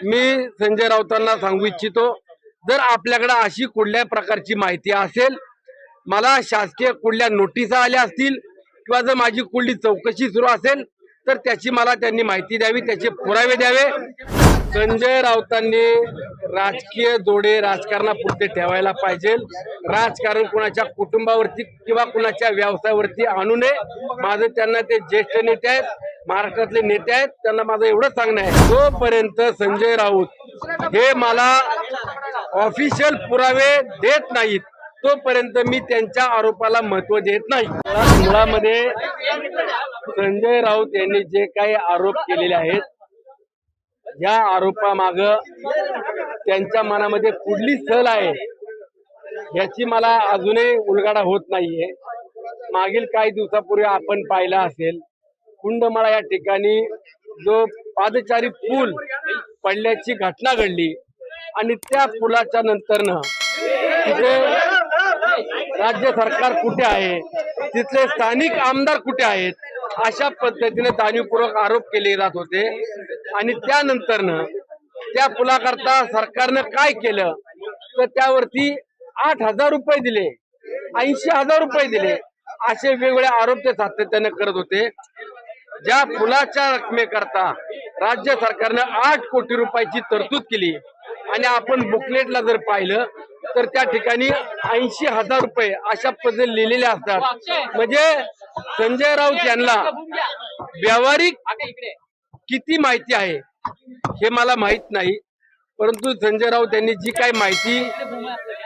मी संजय राऊतांना सांगू इच्छितो, जर आपल्याकडे अशी कुठल्या प्रकारची माहिती असेल, मला शासकीय कुठल्या नोटिसा आल्या असतील किंवा जर माझी कुठली चौकशी सुरू असेल तर त्याची मला त्यांनी माहिती द्यावी, त्याचे पुरावे द्यावे। संजय राऊतांनी राजकीय जोडे राजकारणापुरते ठेवायला पाहिजे। राजकारण कुणाच्या कुटुंबावरती किंवा कुणाच्या व्यवसायावरती आणू नये। माझं त्यांना, ते ज्येष्ठ नेते आहेत, महाराष्ट्रातले नेते आहेत, त्यांना माझं एवढंच सांगणं आहे, जोपर्यंत संजय राऊत हे मला ऑफिशियल पुरावे देत नाहीत तोपर्यंत मी त्यांच्या आरोपाला महत्व देत नाही। मुळामध्ये संजय राऊत यांनी जे काही आरोप केलेले आहेत, या आरोपामाग त्यांच्या मनामध्ये कुठली सल आहे याची मला अजूनही उलगडा होत नाहीये। मागील काही दिवसापूर्वी आपण पाहिला असेल, कुंडमाळा या ठिकाणी जो पादचारी पूल पडल्याची घटना घडली आणि त्या पुलाच्या नंतरनं तिथे राज्य सरकार कुठे आहे, तिथले स्थानिक आमदार कुठे आहेत, अशा पद्धतीने जाणीवपूर्वक आरोप केले जात होते। आणि त्यानंतरनं त्या पुलाकरता सरकारनं काय केलं तर त्यावरती 8,000 रुपये दिले, 80,000 रुपये दिले, असे वेगवेगळे आरोप ते सातत्याने करत होते। ज्या पुलाच्या रकमेकरता राज्य सरकारनं 8 कोटी रुपयाची तरतूद केली आणि आपण बुकलेटला जर पाहिलं तर त्या ठिकाणी 80,000 रुपये अशा पद्धतीने लिहिलेले असतात। म्हणजे संजय राऊत यांना व्यावहारिक किती माहिती आहे हे मला माहित नाही, परंतु संजय राऊत यांनी जी काही माहिती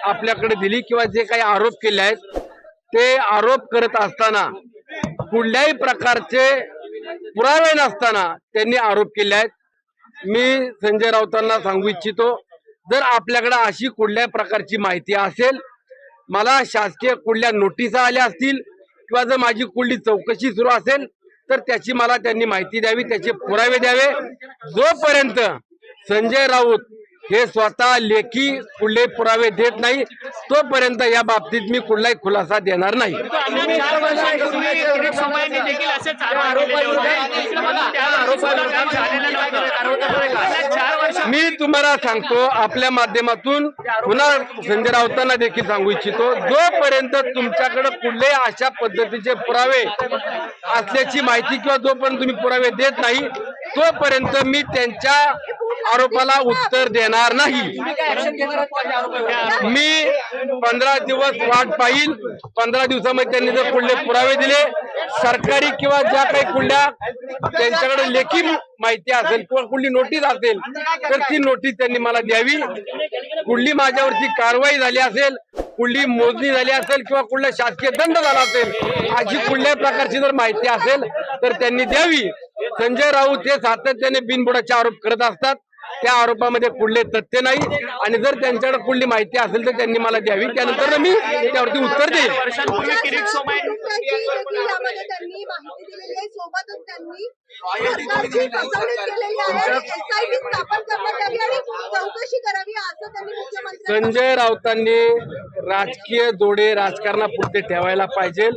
आपल्याकडे दिली किंवा जे काही आरोप केले आहेत, ते आरोप करत असताना कुठल्याही प्रकारचे पुरावे नसताना त्यांनी आरोप केले आहेत। मी संजय राऊतांना सांगू इच्छितो, जर आपल्याकडे अशी कुठल्या प्रकारची माहिती असेल, मला शासकीय कुठल्या नोटिसा आल्या असतील किंवा जर माझी कुठली चौकशी सुरू असेल तर त्याची मला त्यांनी माहिती द्यावी, त्याचे पुरावे द्यावे। जोपर्यंत संजय राऊत हे स्वतः लेखी कुठले पुरावे देत नाही तोपर्यंत या बाबतीत मी कुठलाही खुलासा देणार नाही। मी तुम्हाला सांगतो, आपल्या माध्यमातून पुन्हा संजय राऊतांना देखील सांगू इच्छितो, जोपर्यंत तुमच्याकडे कुठल्याही अशा पद्धतीचे पुरावे असल्याची माहिती किंवा जोपर्यंत तुम्ही पुरावे देत नाही तोपर्यंत मी त्यांच्या आरोपाला उत्तर देणार नाही। मी 15 दिवस वाट पाहिल, 15 दिवसामध्ये त्यांनी जर कुठले पुरावे दिले, सरकारी किंवा ज्या काही कुठल्या त्यांच्याकडे लेखी माहिती असेल किंवा कुठली नोटीस असेल तर ती नोटीस त्यांनी मला द्यावी। कुठली माझ्यावरती कारवाई झाली असेल, कुठली मोजणी झाली असेल किंवा कुठला शासकीय दंड झाला असेल, अशी कुठल्याही प्रकारची जर माहिती असेल तर त्यांनी द्यावी। संजय राऊत हे सातत्याने बिनबुडाचे आरोप करत असतात, त्या आरोपामध्ये कुठले तथ्य नाही आणि जर त्यांच्याकडे कुठली माहिती असेल तर त्यांनी मला द्यावी, त्यानंतर मी त्यावरती उत्तर देईन। संजय राऊतांनी राजकीय जोडे राजकारणापुरते ठेवायला पाहिजे।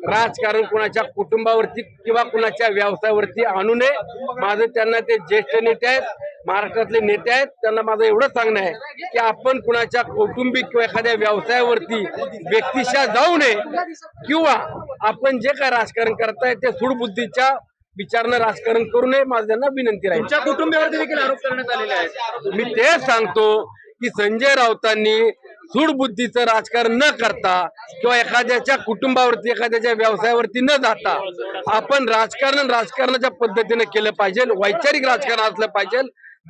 राजकारण कुणाच्या कुटुंबावरती किंवा कुणाच्या व्यवसायावरती आणू नये। माझं त्यांना, ते ज्येष्ठ नेते आहेत, महाराष्ट्रातले नेते आहेत, त्यांना माझं एवढंच सांगणं आहे की आपण कुणाच्या कौटुंबिक किंवा एखाद्या व्यवसायावरती व्यक्तिशः जाऊ नये किंवा आपण जे काय राजकारण करताय ते सूडबुद्धीच्या विचारानं राजकारण करू नये, माझं त्यांना विनंती राहील। तुमच्या कुटुंबावरती देखील आरोप करण्यात आलेले आहेत। मी तेच सांगतो की संजय राऊतांनी सूडबुद्धीचं राजकारण न करता किंवा एखाद्याच्या कुटुंबावरती, एखाद्याच्या व्यवसायावरती न जाता आपण राजकारणाच्या पद्धतीने केलं पाहिजे, वैचारिक राजकारण असलं पाहिजे।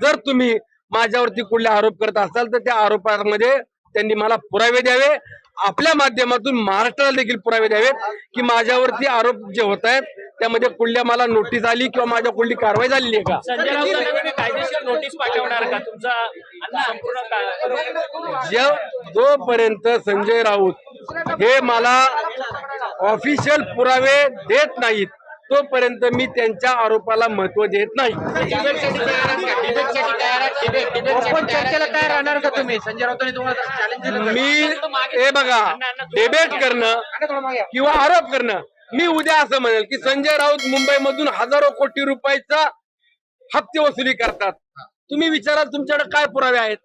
जर तुम्ही माझ्यावरती कुठले आरोप करत असाल तर त्या आरोपांमध्ये त्यांनी मला पुरावे द्यावे, आपल्या माध्यमातून महाराष्ट्राला देखील पुरावे द्यावेत की माझ्यावरती आरोप जे होत आहेत त्यामध्ये कुठल्या मला नोटीस आली किंवा माझ्या कुठली कारवाई झालेली आहे का। संजय राऊत कायदेशीर नोटीस पाठवणार का तुमचा संपूर्ण? जोपर्यंत संजय राऊत हे मला ऑफिशियल पुरावे देत नाहीत तोपर्यंत मी त्यांच्या आरोपाला महत्व देत नाही। चर्चेला काय राहणार का तुम्ही? संजय राऊतांनी तुम्हाला चॅलेंज दिलं? मी हे बघा, डिबेट करणं किंवा आरोप करणं, मी उद्या असं म्हणेल की संजय राऊत मुंबईमधून हजारो कोटी रुपयाचा हप्ते वसुली करतात, तुम्ही विचारा तुमच्याकडे काय पुरावे आहेत.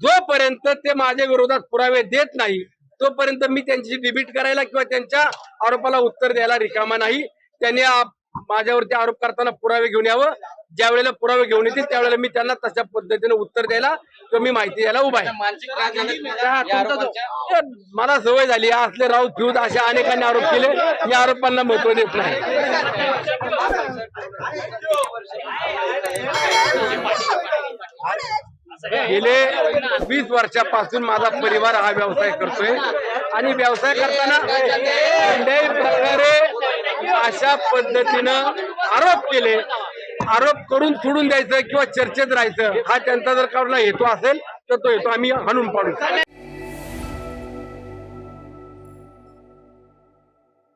जोपर्यंत ते माझ्या विरोधात पुरावे देत नाही तोपर्यंत मी त्यांची डिबेट करायला किंवा त्यांच्या आरोपाला उत्तर द्यायला रिकामा नाही. त्यांनी माझ्यावरती आरोप करताना पुरावे घेऊन यावं. ज्या वेळेला पुरावे घेऊन येतील त्यावेळेला मी त्यांना तशा पद्धतीने उत्तर द्यायला किंवा मी माहिती द्यायला उभा आहे. मानसिक त्रास झाला तुमचा या आरोपांचा? मला सवय झाली असले राऊत फिऊत अशा अनेकांनी आरोप केले. या आरोपांना महत्व देत नाही. गेले 20 वर्षापासून माझा परिवार हा व्यवसाय करतोय आणि व्यवसाय करताना कोणत्याही प्रकारे अशा पद्धतीनं आरोप केले. आरोप करून सोडून द्यायचं किंवा चर्चेत राहायचं हा त्यांचा जर का हेतू असेल तर तो हेतू आम्ही हाणून पाडू.